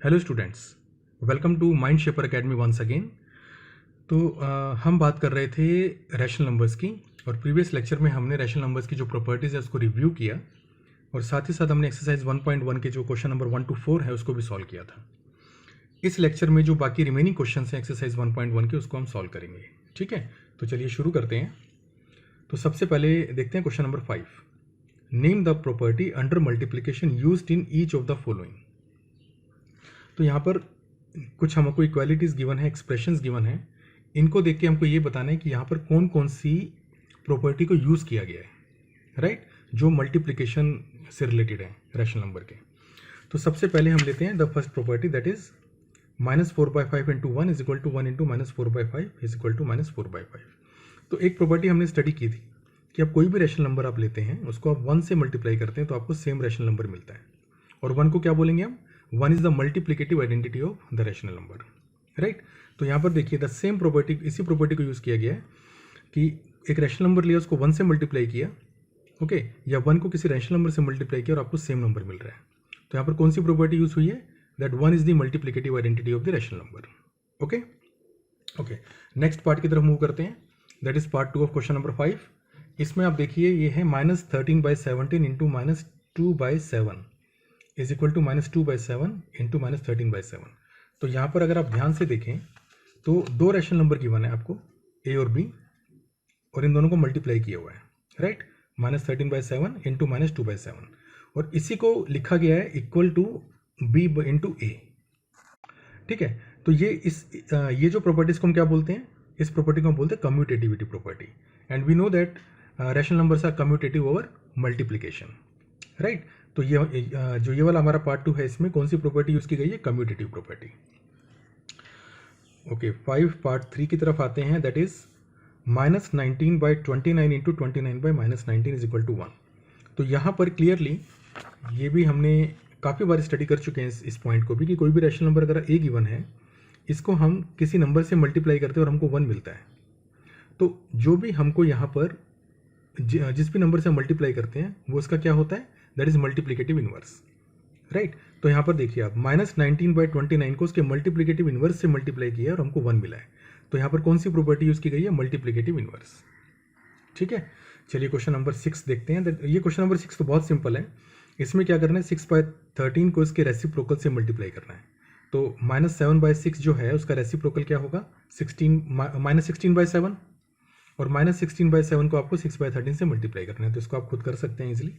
Hello students, welcome to Mind Shaper Academy once again. तो हम बात कर रहे थे रैशनल नंबर्स की, और प्रीवियस लेक्चर में हमने रैशनल नंबर्स की जो प्रॉपर्टीज़ है उसको रिव्यू किया, और साथ ही साथ हमने एक्सरसाइज 1.1 के जो क्वेश्चन नंबर 1 to 4 है उसको भी सॉल्व किया था। इस लेक्चर में जो बाकी रिमेनिंग क्वेश्चन हैं एक्सरसाइज 1.1 के उसको हम सॉल्व करेंगे। ठीक है, तो चलिए शुरू करते हैं। तो सबसे पहले देखते हैं question number 5। Name the property under multiplication used in each of the following. तो यहाँ पर कुछ हमको इक्वालिटीज़ गिवन है, एक्सप्रेशंस गिवन है। इनको देख के हमको ये बताना है कि यहाँ पर कौन कौन सी प्रॉपर्टी को यूज़ किया गया है, राइट, जो मल्टीप्लिकेशन से रिलेटेड है रैशनल नंबर के। तो सबसे पहले हम लेते हैं the first property, that is -4/5 into 1 is equal to 1 into -4/5 is equal to -4/5। तो एक प्रॉपर्टी हमने स्टडी की थी कि आप कोई भी रैशनल नंबर आप लेते हैं उसको आप 1 से मल्टीप्लाई करते हैं तो आपको सेम रैशनल नंबर मिलता है। और 1 को क्या बोलेंगे हम? 1 is the multiplicative identity of the rational number, right. तो यहाँ पर देखिए द सेम प्रॉपर्टी, इसी प्रॉपर्टी को यूज़ किया गया है कि एक रैशनल नंबर लिया, उसको 1 से मल्टीप्लाई किया, ओके, या 1 को किसी रैशनल नंबर से मल्टीप्लाई किया और आपको सेम नंबर मिल रहा है। तो यहाँ पर कौन सी प्रॉपर्टी यूज़ हुई है? That 1 is the multiplicative identity of the rational number. Okay okay, next part की तरफ मूव करते हैं, that is part 2 of question number 5। इसमें आप देखिए ये है -13/17 into -2/7 is equal to -2/7 into -13/7। तो यहाँ पर अगर आप ध्यान से देखें तो दो रैशनल नंबर गिवन है आपको, ए और बी, और इन दोनों को मल्टीप्लाई किया हुआ है, राइट, -13/7 इंटू -2/7, और इसी को लिखा गया है इक्वल टू बी इंटू ए। ठीक है, तो ये जो प्रॉपर्टीज को हम क्या बोलते हैं? इस प्रॉपर्टी को हम बोलते हैं commutativity property, and we know that rational numbers are commutative over multiplication, right. तो ये वाला हमारा पार्ट 2 है, इसमें कौन सी प्रॉपर्टी यूज की गई है? Commutative property. ओके, 5 पार्ट 3 की तरफ आते हैं, that is -19/29 into 29/-19 is equal to 1। तो यहाँ पर क्लियरली ये भी हमने काफ़ी बार स्टडी कर चुके हैं इस पॉइंट को भी, कि कोई भी रैशनल नंबर अगर ए गिवन है, इसको हम किसी नंबर से मल्टीप्लाई करते हैं और हमको 1 मिलता है। तो जो भी हमको यहाँ पर जिस भी नंबर से मल्टीप्लाई करते हैं वो उसका क्या होता है? That is multiplicative inverse, right. तो यहाँ पर देखिए आप -19/29 को उसके मल्टीप्लिकेटिव इनवर्स से मल्टीप्लाई किया और हमको 1 मिला है। तो यहाँ पर कौन सी प्रॉपर्टी यूज की गई है? Multiplicative inverse. ठीक है, चलिए क्वेश्चन नंबर 6 देखते हैं। ये क्वेश्चन नंबर 6 तो बहुत सिंपल है। इसमें क्या करना है? 6/13 को इसके रेसिप्रोकल से मल्टीप्लाई करना है। तो -7/6 जो है उसका रेसिप्रोकल क्या होगा? -16/7, और -16/7 को आपको 6/13 से मल्टीप्लाई करना है। तो इसको आप खुद कर सकते हैं इजिली।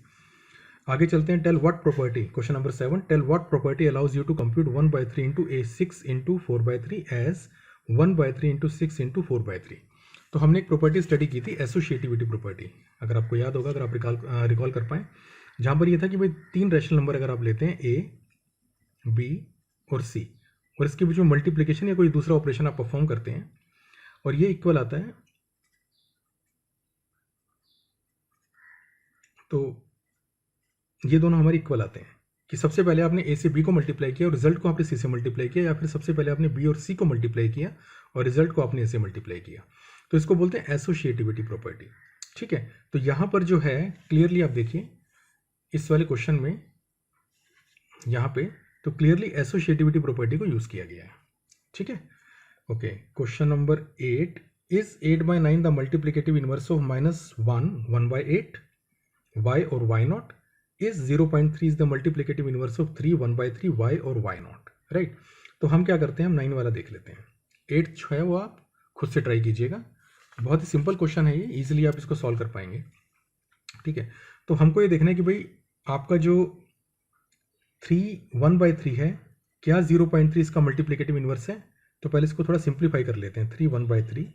आगे चलते हैं। Tell what property, question number 7, tell what property allows you to compute 1/3 into 6 into 4/3 as 1/3 into 6 into 4/3। तो हमने एक प्रॉपर्टी स्टडी की थी, एसोसिएटिविटी प्रॉपर्टी, अगर आपको याद होगा, अगर आप रिकॉल कर पाएँ, जहाँ पर यह था कि भाई 3 रैशनल नंबर अगर आप लेते हैं ए, बी और सी, और इसके बीच में मल्टीप्लिकेशन या कोई दूसरा ऑपरेशन आप परफॉर्म करते हैं और ये इक्वल आता है, तो ये दोनों हमारे इक्वल आते हैं कि सबसे पहले आपने ए से बी को मल्टीप्लाई किया और रिजल्ट को आपने सी से मल्टीप्लाई किया, या फिर सबसे पहले आपने बी और सी को मल्टीप्लाई किया और रिजल्ट को आपने ए से मल्टीप्लाई किया। तो इसको बोलते हैं एसोसिएटिविटी प्रॉपर्टी। ठीक है, तो यहाँ पर जो है क्लियरली आप देखिए इस वाले क्वेश्चन में यहाँ पे, तो क्लियरली एसोसिएटिविटी प्रॉपर्टी को यूज किया गया है। ठीक है, okay, question number 8, is 8/9 the multiplicative inverse of -1 1/8 y और y0? Is 0.3 is the multiplicative inverse of 3 1/3 y और y0, राइट। तो हम क्या करते हैं, हम 9 वाला देख लेते हैं। 8 जो है वो आप खुद से ट्राई कीजिएगा, बहुत ही सिंपल क्वेश्चन है ये, इजीली आप इसको सॉल्व कर पाएंगे। ठीक है, तो हमको ये देखना है कि भाई आपका जो 3 1/3 है, क्या 0.3 इसका मल्टीप्लिकेटिव इनवर्स है? तो पहले इसको थोड़ा सिंप्लीफाई कर लेते हैं। 3 1/3,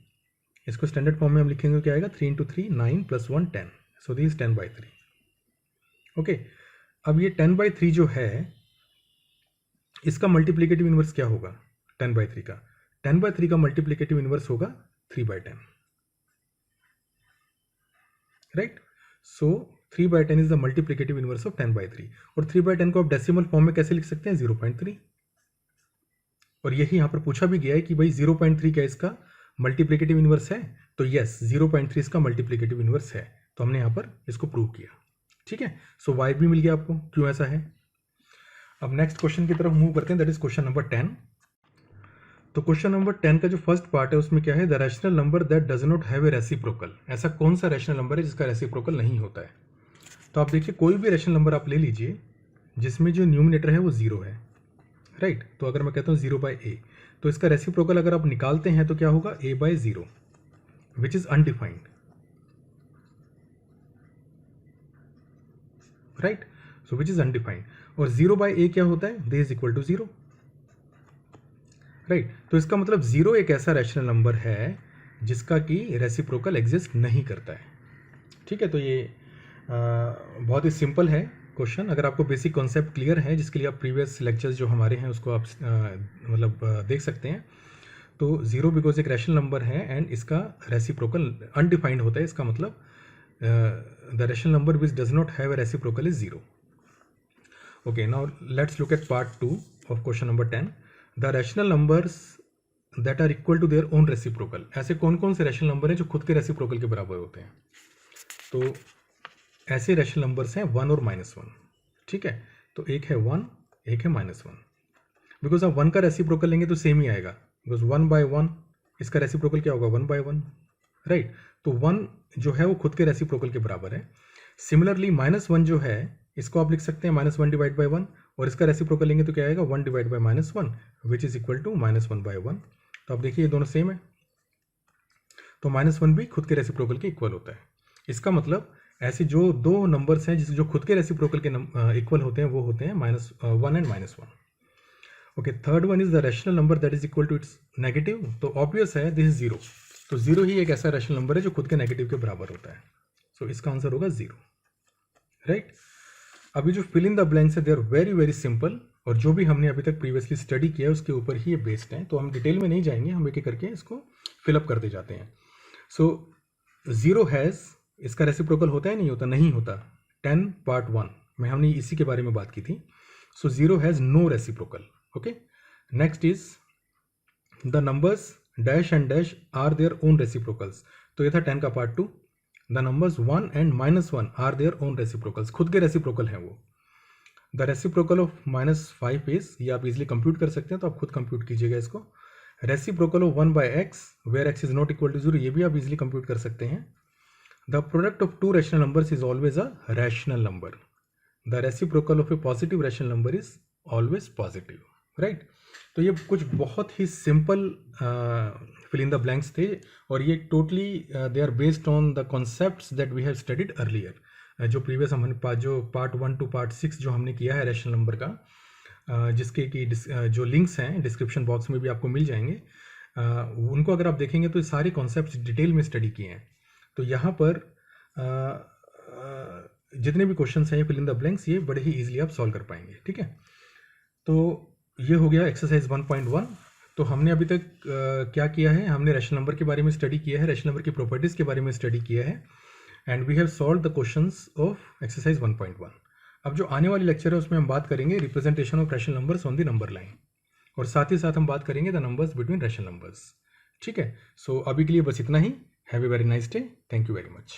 इसको स्टैंडर्ड फॉर्म में हम लिखेंगे, क्या आएगा? 3 इंटू 3 9 + 1 10, सो दिस 10/3। ओके, अब ये 10/3 जो है इसका मल्टीप्लिकेटिव इनवर्स क्या होगा? 10/3 का 10/3 का मल्टीप्लिकेटिव इनवर्स होगा 3/10, right. So 3/10 is the multiplicative inverse of 10/3, और 3/10 को आप डेसिमल फॉर्म में कैसे लिख सकते हैं? 0.3। और यही यहाँ पर पूछा भी गया है कि भाई 0.3 क्या इसका मल्टीप्लिकेटिव इनवर्स है? तो यस, 0.3 इसका मल्टीप्लिकेटिव इनवर्स है, तो हमने यहाँ पर इसको प्रूव किया। ठीक है, सो y भी मिल गया आपको, क्यों ऐसा है। अब नेक्स्ट क्वेश्चन की तरफ मूव करते हैं, दैट इज क्वेश्चन नंबर 10। तो क्वेश्चन नंबर 10 का जो फर्स्ट पार्ट है उसमें क्या है, the rational number that does not have a reciprocal. ऐसा कौन सा रैशनल नंबर है जिसका रेसिप्रोकल नहीं होता है। तो आप देखिए कोई भी रैशनल नंबर आप ले लीजिए जिसमें जो न्यूमिनेटर है वो 0 है, राइट। तो अगर मैं कहता हूँ 0/a, तो इसका रेसिप्रोकल अगर आप निकालते हैं तो क्या होगा, a/0 which is undefined, right. So which is undefined, और 0/a क्या होता है, दे इज इक्वल टू 0, राइट। तो इसका मतलब 0 एक ऐसा रैशनल नंबर है जिसका कि रेसिप्रोकल एग्जिस्ट नहीं करता है, ठीक है। तो ये बहुत ही सिंपल है क्वेश्चन। अगर आपको बेसिक कॉन्सेप्ट क्लियर है, जिसके लिए आप प्रीवियस लेक्चर्स जो हमारे हैं उसको आप देख सकते हैं। तो 0 बिकॉज एक रैशनल नंबर है एंड इसका रेसिप्रोकल अनडिफाइंड होता है, इसका मतलब the rational number which does not have a reciprocal is 0। Okay, now let's look at part 2 of question number 10। The rational numbers that are equal to their own reciprocal. ऐसे कौन कौन से rational number हैं जो खुद के reciprocal के बराबर होते हैं। तो ऐसे रैशनल नंबर्स हैं 1 और -1, ठीक है। तो एक है 1, एक है -1। बिकॉज आप 1 का रेसिप्रोकल लेंगे तो सेम ही आएगा, बिकॉज 1/1 इसका रेसिप्रोकल क्या होगा, 1/1, राइट। तो 1 जो है वो खुद के रेसिप्रोकल के बराबर है। सिमिलरली -1 जो है इसको आप लिख सकते हैं -1 डिवाइड बाई 1, और इसका रेसिप्रोकल लेंगे तो क्या आएगा, 1 divide by -1 which is equal to -1/1। तो आप देखिए ये दोनों सेम है, तो -1 भी खुद के रेसिप्रोकल के इक्वल होता है। इसका मतलब ऐसे जो दो नंबर्स हैं जो खुद के रेसिप्रोकल के इक्वल होते हैं वो होते हैं -1 and -1। Okay, third one is the rational number that is equal to its negative. तो ऑब्वियस है दिस इज 0, तो 0 ही एक ऐसा रैशनल नंबर है जो खुद के नेगेटिव के बराबर होता है। सो इसका आंसर होगा 0, राइट। अभी जो फिल इन द ब्लैंक्स है they are very very simple, और जो भी हमने अभी तक प्रीवियसली स्टडी किया है उसके ऊपर ही ये बेस्ड है। तो हम डिटेल में नहीं जाएंगे, हम एक एक करके इसको फिलअप करते जाते हैं। सो 0 हैज़, इसका रेसिप्रोकल होता है नहीं होता, नहीं होता। 10 पार्ट 1 में हमने इसी के बारे में बात की थी। So 0 has no reciprocal, okay. Next is the numbers dash and dash are their own reciprocals. तो ये था 10 का part 2। The numbers 1 and -1 are their own reciprocals, खुद के रेसिप्रोकल हैं वो। द रेसिप्रोकल ऑफ -5 इज, ये आप इजिली कंप्यूट कर सकते हैं, तो आप खुद कंप्यूट कीजिएगा इसको। Reciprocal of 1/x where x is not equal to 0, ये भी आप इजिली कंप्यूट कर सकते हैं। The product of two rational numbers is always a rational number. The reciprocal of a positive rational number is always positive, right? तो ये कुछ बहुत ही simple fill in the blanks थे, और ये totally they are based on the concepts that we have studied earlier. जो previous हमने जो पार्ट 1 टू पार्ट 6 जो हमने किया है रैशनल नंबर का, जिसके कि जो लिंक्स हैं डिस्क्रिप्शन बॉक्स में भी आपको मिल जाएंगे, उनको अगर आप देखेंगे तो सारे कॉन्सेप्ट्स डिटेल में स्टडी किए हैं। तो यहाँ पर जितने भी क्वेश्चंस हैं फिल इन द ब्लैंक्स, ये बड़े ही इजीली आप सॉल्व कर पाएंगे, ठीक है। तो ये हो गया एक्सरसाइज 1.1। तो हमने अभी तक क्या किया है, हमने रैशनल नंबर के बारे में स्टडी किया है, रैशनल नंबर की प्रॉपर्टीज़ के बारे में स्टडी किया है, and we have solve the questions of exercise 1.1। अब जो आने वाली लेक्चर है उसमें हम बात करेंगे representation of rational numbers on the number line, और साथ ही साथ हम बात करेंगे the numbers between rational numbers, ठीक है। सो अभी के लिए बस इतना ही। Have a very nice day. Thank you very much.